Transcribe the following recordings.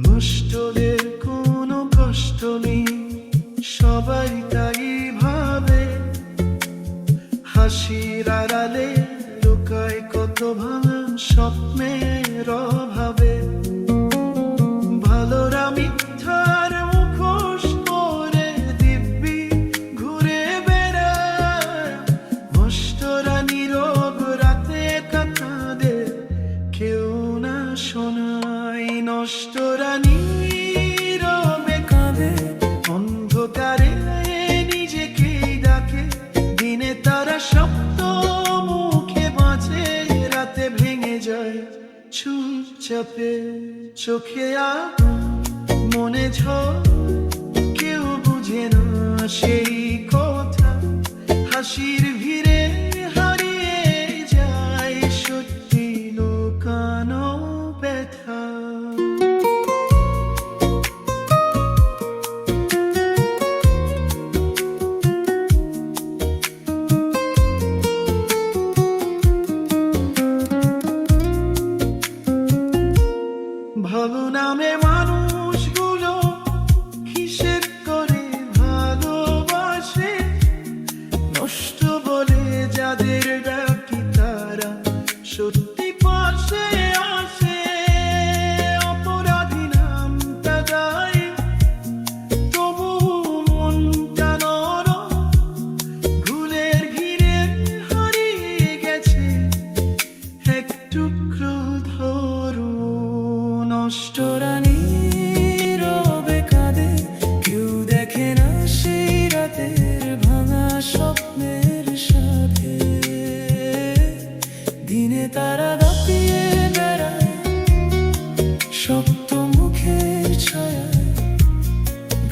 নষ্টদের কোনো কষ্ট নেই, সবাই তাই ভাবে। হাসির আড়ালে লুকায় কত ভাঙা স্বপ্নের অভাবে। ভালোরা মিথ্যার মুখোশ পরে দিব্যি ঘুরে বেড়ায়। নষ্টরা নীরব রাতে কাঁদে, কেউ না শোনায়। নষ্টরা নীরবে কাঁদে, অন্ধকারে নিজেকেই ডাকে। দিনে তারা শব্দ মুখে বাঁচে, রাতে ভেঙে যায় চুপচাপে। চোখে আগুন, মনে ঝড়, কেউ বুঝে না সেই কথা। হাসির ভিড়ে হারিয়ে যায় সত্যি লুকানো ব্যথা। ভালো নামে মানুষগুলো হিসেব করে ভালোবাসে। নষ্ট বলে যাদের ডাকি তারা সত্যি পাশে আসে। অপরাধী নামটা গায়ে, তবু মনটা নরম। ভুলের ঘিরে হারিয়ে গেছে এক টুকরো ধরো। নষ্টরা নীরবে কাঁদে, কেউ দেখে না সেই রাতের ভাঙা স্বপ্নের সাথে। দিনে তারা দাপিয়ে বেড়ায় শক্ত মুখের ছায়ায়।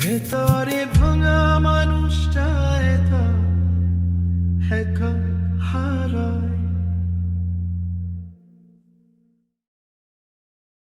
ভেতরে ভাঙা মানুষটা একা একা হারায়।